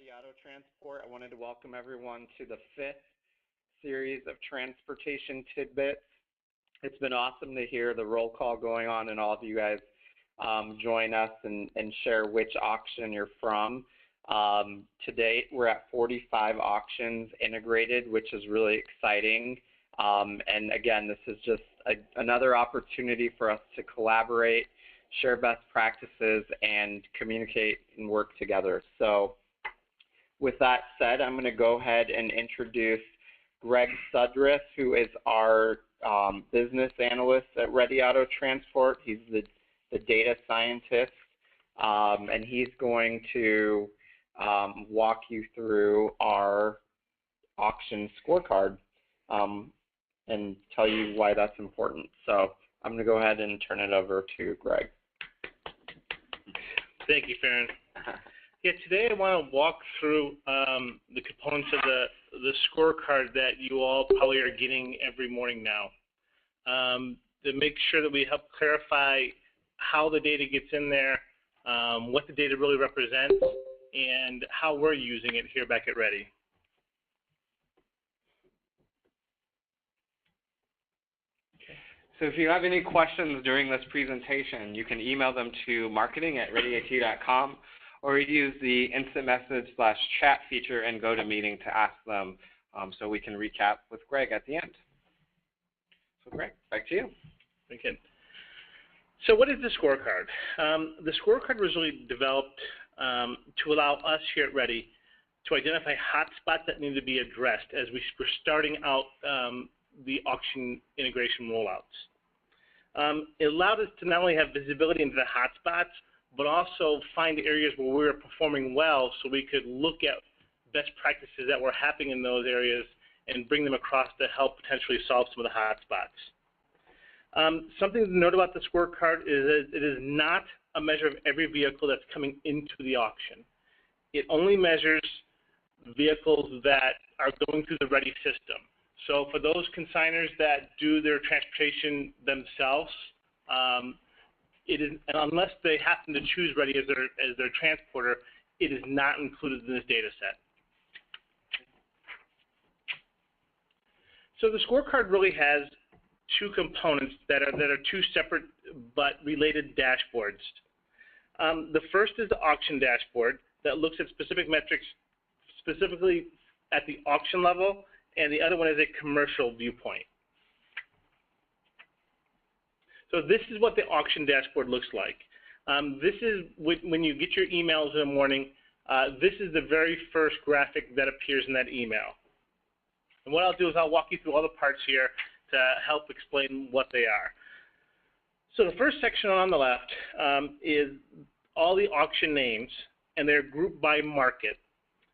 Ready Auto Transport. I wanted to welcome everyone to the 5th series of Transportation Tidbits. It's been awesome to hear the roll call going on and all of you guys join us and share which auction you're from. To date, we're at 45 auctions integrated, which is really exciting. And again, this is just another opportunity for us to collaborate, share best practices, and communicate and work together. So with that said, I'm going to go ahead and introduce Greg Suddreth, who is our business analyst at Ready Auto Transport. He's the data scientist, and he's going to walk you through our auction scorecard and tell you why that's important. So I'm going to go ahead and turn it over to Greg. Thank you, Farron. Yeah, today I want to walk through the components of the scorecard that you all probably are getting every morning now to make sure that we help clarify how the data gets in there, what the data really represents, and how we're using it here back at Ready. So if you have any questions during this presentation, you can email them to marketing@readyat.com or use the instant message/chat feature in GoToMeeting to ask them so we can recap with Greg at the end. So Greg, back to you. Thank you. So what is the scorecard? The scorecard was really developed to allow us here at Ready to identify hotspots that need to be addressed as we're starting out the auction integration rollouts. It allowed us to not only have visibility into the hotspots, but also find areas where we were performing well so we could look at best practices that were happening in those areas and bring them across to help potentially solve some of the hotspots. Something to note about the scorecard is that it is not a measure of every vehicle that's coming into the auction. It only measures vehicles that are going through the Ready system. So for those consigners that do their transportation themselves, it is, unless they happen to choose Ready as their transporter, it is not included in this data set. So the scorecard really has two components that are two separate but related dashboards. The first is the auction dashboard that looks at specific metrics specifically at the auction level, and the other one is a commercial viewpoint. So this is what the auction dashboard looks like. This is when you get your emails in the morning, this is the very first graphic that appears in that email. And what I'll do is I'll walk you through all the parts here to help explain what they are. So the first section on the left is all the auction names, and they're grouped by market.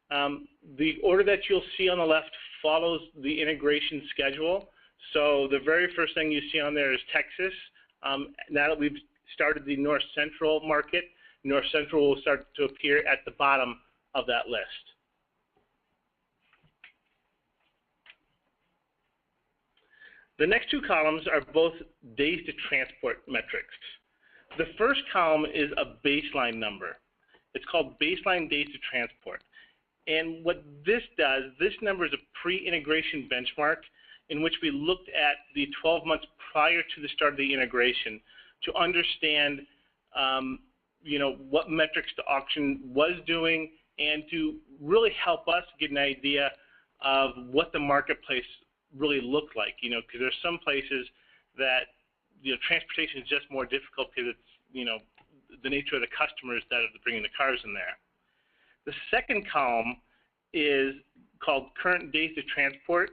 The order that you'll see on the left follows the integration schedule. So the very first thing you see on there is Texas. Now that we've started the North Central market, North Central will start to appear at the bottom of that list. The next two columns are both days to transport metrics. The first column is a baseline number. It's called baseline days to transport. And what this does, this number is a pre-integration benchmark in which we looked at the 12 months prior to the start of the integration to understand what metrics the auction was doing and to really help us get an idea of what the marketplace really looked like, because there's some places that transportation is just more difficult because it's the nature of the customers that are bringing the cars in there. The second column is called current days to transport.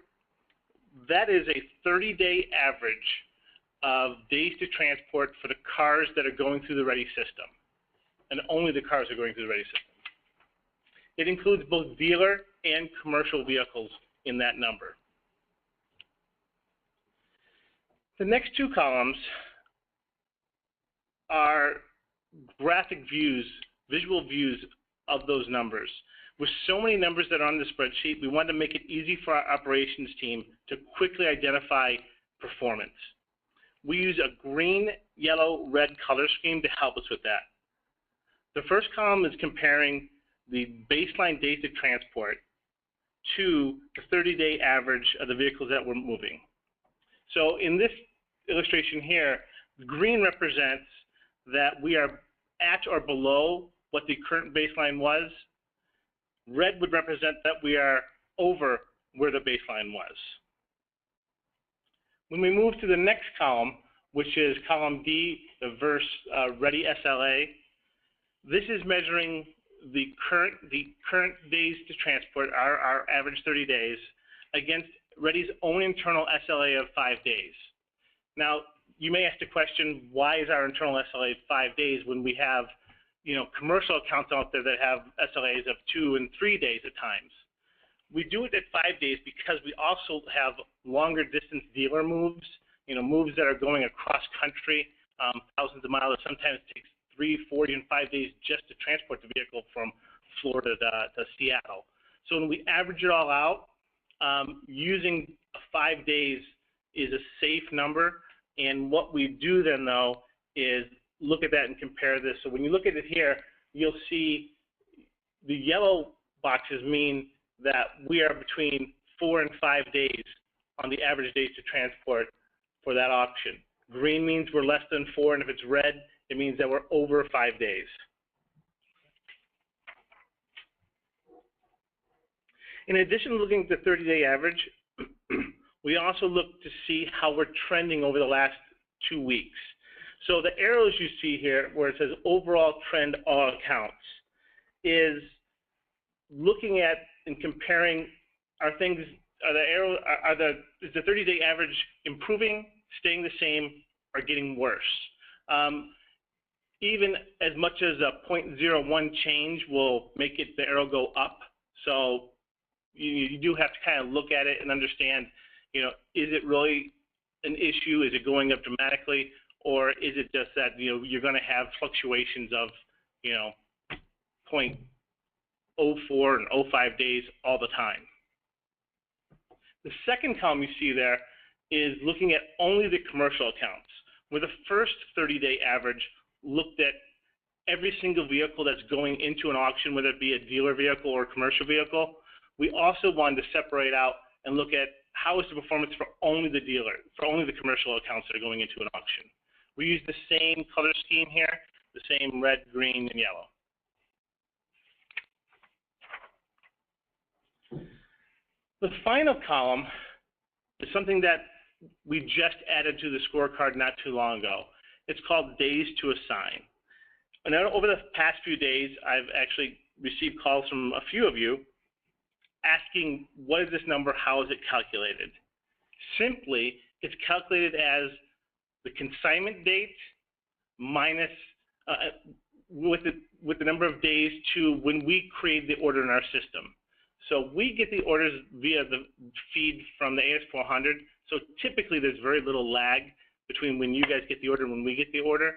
That is a 30-day average of days to transport for the cars that are going through the Ready system, and only the cars are going through the Ready system. It includes both dealer and commercial vehicles in that number. The next two columns are graphic views, visual views of those numbers. With so many numbers that are on the spreadsheet, we wanted to make it easy for our operations team to quickly identify performance. We use a green, yellow, red color scheme to help us with that. The first column is comparing the baseline days to transport to the 30-day average of the vehicles that we're moving. So in this illustration here, green represents that we are at or below what the current baseline was. Red would represent that we are over where the baseline was. When we move to the next column, which is column D, the ready SLA, this is measuring the current days to transport, our average 30 days, against Ready's own internal SLA of 5 days. Now, you may ask the question, why is our internal SLA 5 days when we have, commercial accounts out there that have SLAs of 2 and 3 days at times? We do it at 5 days because we also have longer distance dealer moves, moves that are going across country, thousands of miles. It sometimes takes 3, 4, and 5 days just to transport the vehicle from Florida to Seattle. So when we average it all out, using 5 days is a safe number. And what we do then, though, is look at that and compare this. So when you look at it here, you'll see the yellow boxes mean that we are between 4 and 5 days on the average days to transport for that auction. Green means we're less than 4, and if it's red, it means that we're over 5 days. In addition to looking at the 30-day average, we also look to see how we're trending over the last 2 weeks. So the arrows you see here, where it says overall trend all accounts, is looking at and comparing is the 30-day average improving, staying the same, or getting worse? Even as much as a 0.01 change will make the arrow go up. So you do have to kind of look at it and understand, is it really an issue? Is it going up dramatically? Or is it just that, you're going to have fluctuations of, 0.04 and 0.05 days all the time? The second column you see there is looking at only the commercial accounts, where the first 30-day average looked at every single vehicle that's going into an auction, whether it be a dealer vehicle or a commercial vehicle. We also wanted to separate out and look at how is the performance for only the commercial accounts that are going into an auction. We use the same color scheme here, the same red, green, and yellow. The final column is something that we just added to the scorecard not too long ago. It's called days to assign. And over the past few days, I've actually received calls from a few of you asking, what is this number, how is it calculated? Simply, it's calculated as the consignment date minus with the number of days to when we create the order in our system. So we get the orders via the feed from the AS400. So typically there's very little lag between when you guys get the order and when we get the order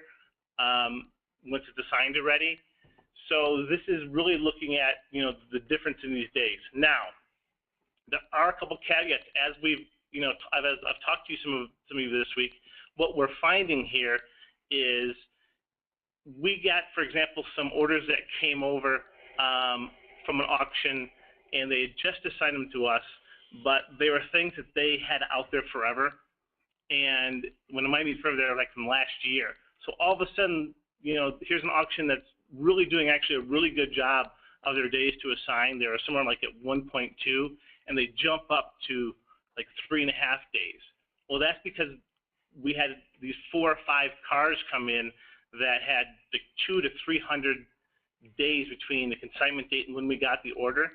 once it's assigned already. So this is really looking at the difference in these days. Now, there are a couple caveats as we've I've talked to you some of you this week. What we're finding here is we got, for example, some orders that came over from an auction, and they had just assigned them to us, but they were things that they had out there forever. And when I mean forever, they're like from last year. So all of a sudden, here's an auction that's really doing actually a really good job of their days to assign. They were somewhere like at 1.2, and they jump up to like 3.5 days. Well, that's because we had these 4 or 5 cars come in that had the 200 to 300 days between the consignment date and when we got the order.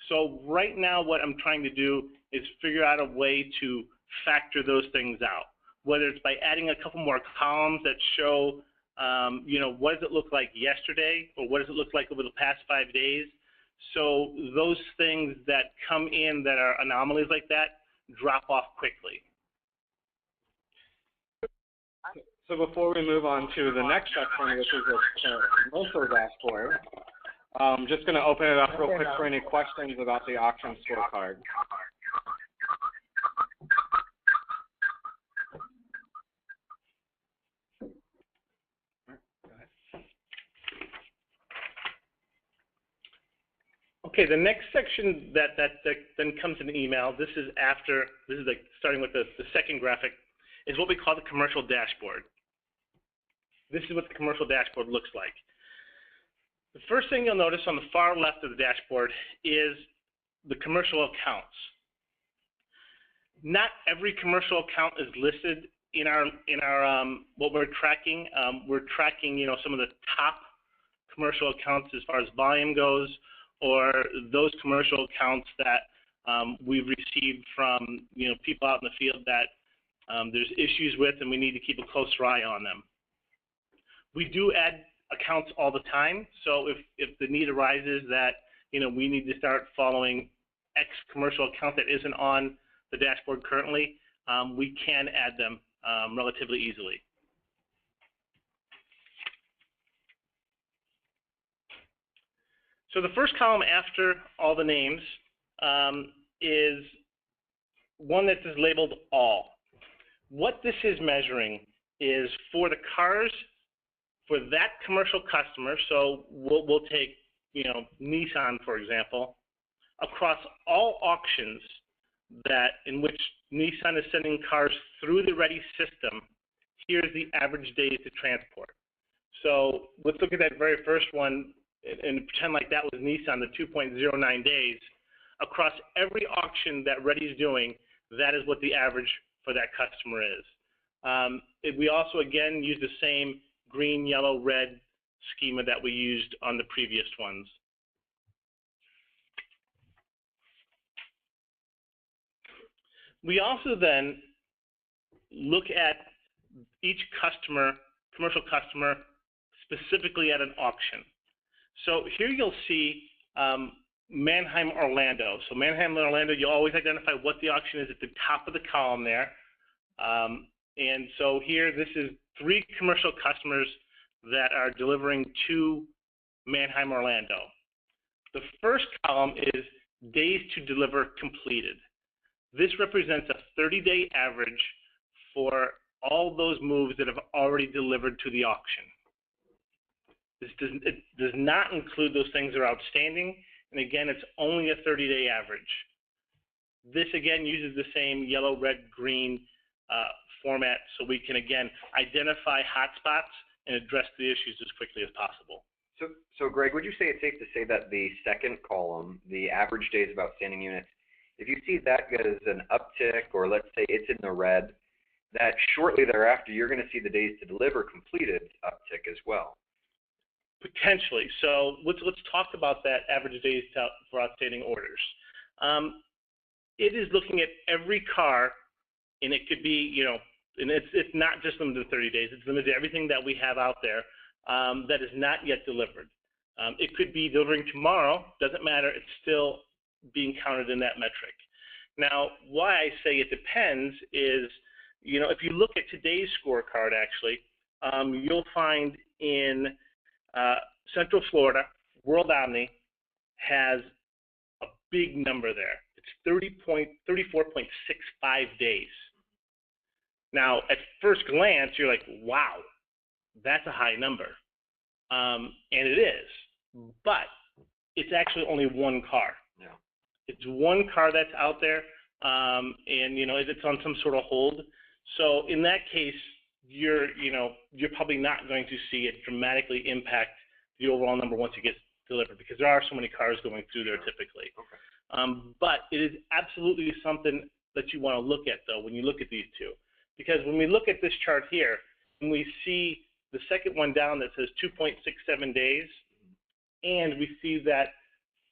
So right now what I'm trying to do is figure out a way to factor those things out, whether it's by adding a couple more columns that show, what does it look like yesterday, or what does it look like over the past 5 days. So those things that come in that are anomalies like that drop off quickly. So before we move on to the next section, which is what Melissa's asked for, I'm just going to open it up real quick for any questions about the auction scorecard. Okay, the next section that then comes in the email, this is like starting with the second graphic, is what we call the commercial dashboard. This is what the commercial dashboard looks like. The first thing you'll notice on the far left of the dashboard is the commercial accounts. Not every commercial account is listed in our what we're tracking. We're tracking, you know, some of the top commercial accounts as far as volume goes, or those commercial accounts that we've received from, you know, people out in the field that there's issues with, and we need to keep a closer eye on them. We do add accounts all the time, so if the need arises that, you know, we need to start following X commercial account that isn't on the dashboard currently, we can add them relatively easily. So the first column after all the names is one that is labeled all. What this is measuring is for the cars for that commercial customer, so we'll take, you know, Nissan, for example, across all auctions that in which Nissan is sending cars through the Ready system, here's the average days to transport. So let's look at that very first one and pretend like that was Nissan, the 2.09 days. Across every auction that Ready is doing, that is what the average for that customer is. We also, again, use the same green, yellow, red schema that we used on the previous ones. We also then look at each customer, commercial customer, specifically at an auction. So here you'll see Mannheim, Orlando. So Mannheim, Orlando, you always identify what the auction is at the top of the column there. And so here, this is 3 commercial customers that are delivering to Mannheim, Orlando. The first column is days to deliver completed. This represents a 30-day average for all those moves that have already delivered to the auction. It does not include those things that are outstanding, and again, it's only a 30-day average. This again uses the same yellow, red, green format, so we can again identify hotspots and address the issues as quickly as possible. So Greg, would you say it's safe to say that the second column, the average days of outstanding units, if you see that as an uptick, or let's say it's in the red, that shortly thereafter you're going to see the days to deliver completed uptick as well? Potentially. So let's talk about that average days for outstanding orders. It is looking at every car, and it could be, you know, and it's not just limited to 30 days. It's limited to everything that we have out there that is not yet delivered. It could be delivering tomorrow. Doesn't matter. It's still being counted in that metric. Now, why I say it depends is, you know, if you look at today's scorecard, actually, you'll find in Central Florida, World Omni has a big number there. It's 34.65 days. Now, at first glance, you're like, wow, that's a high number. And it is, but it's actually only one car. Yeah. It's one car that's out there, and, you know, it's on some sort of hold. So in that case, you're probably not going to see it dramatically impact the overall number once it gets delivered, because there are so many cars going through there typically. Okay. But it is absolutely something that you want to look at, though, when you look at these two. Because when we look at this chart here, and we see the second one down that says 2.67 days, and we see that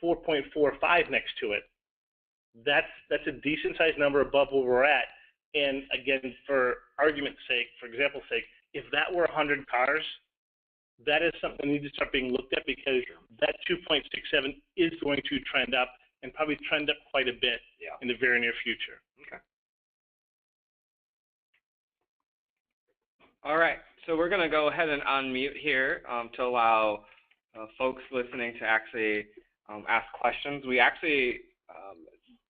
4.45 next to it, that's a decent sized number above where we're at. And again, for argument's sake, for example's sake, if that were 100 cars, that is something that needs to start being looked at, because that 2.67 is going to trend up, and probably trend up quite a bit in the very near future. Okay. All right, so we're going to go ahead and unmute here to allow folks listening to actually ask questions. We actually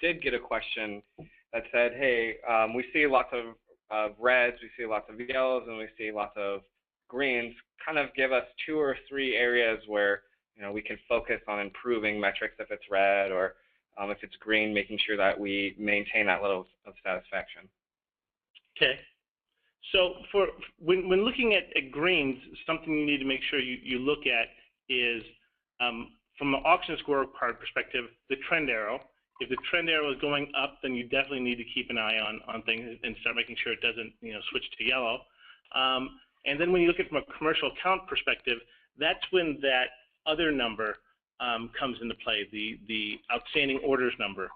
did get a question that said, hey, we see lots of reds, we see lots of yellows, and we see lots of greens. Kind of give us 2 or 3 areas where we can focus on improving metrics if it's red, or if it's green, making sure that we maintain that level of satisfaction. Okay. So when looking at greens, something you need to make sure you look at is, from an auction scorecard perspective, the trend arrow. If the trend arrow is going up, then you definitely need to keep an eye on things and start making sure it doesn't switch to yellow. And then when you look at it from a commercial account perspective, that's when that other number comes into play, the outstanding orders number.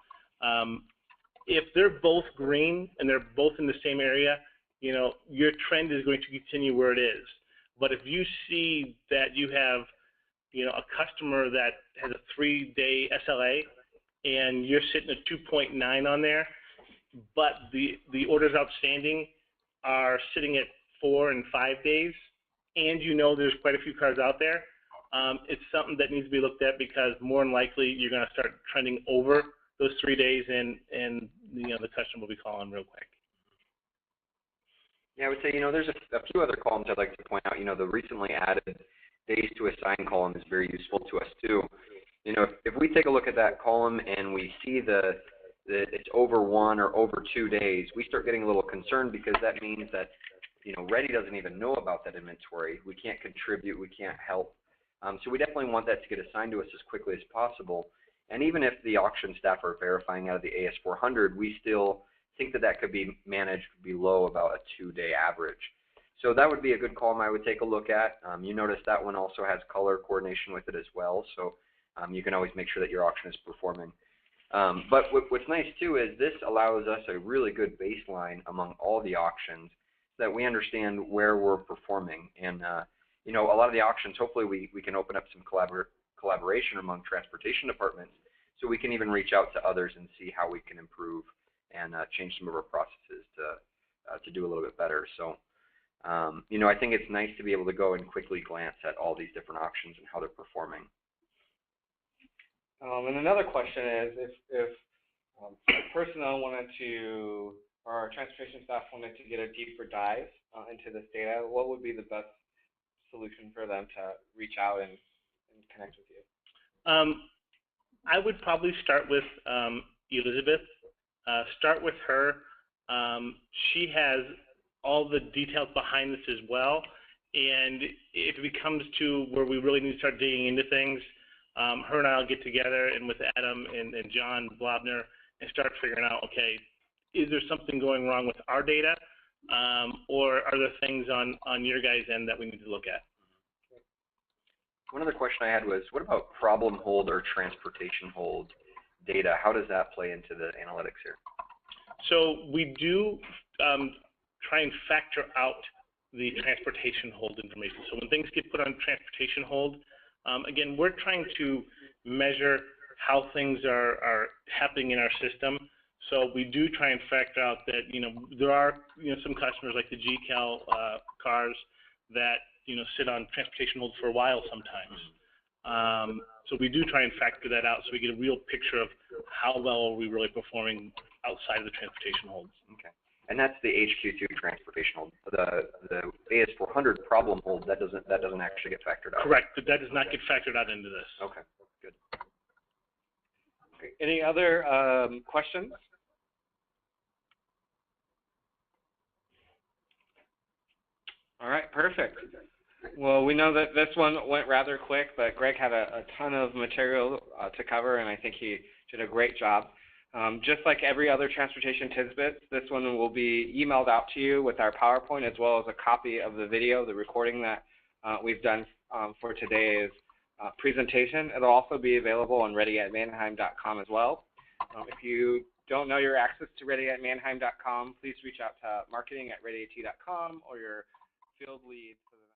If they're both green and they're both in the same area, your trend is going to continue where it is. But if you see that you have, a customer that has a 3-day SLA and you're sitting at 2.9 on there, but the orders outstanding are sitting at 4 and 5 days, and there's quite a few cars out there, it's something that needs to be looked at, because more than likely you're going to start trending over those 3 days, and the customer will be calling real quick. Yeah, I would say, there's a few other columns I'd like to point out. The recently added days to assign column is very useful to us too. If we take a look at that column and we see that it's over 1 or over 2 days, we start getting a little concerned, because that means that, Ready doesn't even know about that inventory. We can't contribute, we can't help. So we definitely want that to get assigned to us as quickly as possible. And even if the auction staff are verifying out of the AS400, we still think that could be managed below about a 2-day average. So that would be a good column I would take a look at. You notice that one also has color coordination with it as well, so you can always make sure that your auction is performing. But what's nice too is this allows us a really good baseline among all the auctions, so that we understand where we're performing. And a lot of the auctions, hopefully we can open up some collaboration among transportation departments, so we can even reach out to others and see how we can improve and change some of our processes to do a little bit better. So I think it's nice to be able to go and quickly glance at all these different auctions and how they're performing. And another question is, if personnel wanted to, or our transportation staff wanted to get a deeper dive into this data, what would be the best solution for them to reach out and connect with you? I would probably start with Elizabeth. Start with her. She has all the details behind this as well, and if it comes to where we really need to start digging into things, her and I will get together, and with Adam and John Blobner, and start figuring out, okay, is there something going wrong with our data, or are there things on your guys' end that we need to look at? One other question I had was, what about problem hold or transportation hold data? How does that play into the analytics here? So we do try and factor out the transportation hold information. So when things get put on transportation hold, again, we're trying to measure how things are happening in our system. So we do try and factor out that, there are, some customers like the GCal cars that, sit on transportation hold for a while sometimes. So we do try and factor that out so we get a real picture of how well are we really performing outside of the transportation holds. Okay. And that's the HQ2 transportation hold. The AS400 problem hold, that doesn't actually get factored out. Correct. That does not get factored out into this. Okay. Good. Okay. Any other questions? All right, perfect. Well, we know that this one went rather quick, but Greg had a ton of material to cover, and I think he did a great job. Just like every other transportation tidbits, this one will be emailed out to you with our PowerPoint, as well as a copy of the video, the recording that we've done for today's presentation. It'll also be available on ready@manheim.com as well. If you don't know your access to ready@manheim.com, please reach out to marketing@readyat.com or your field lead.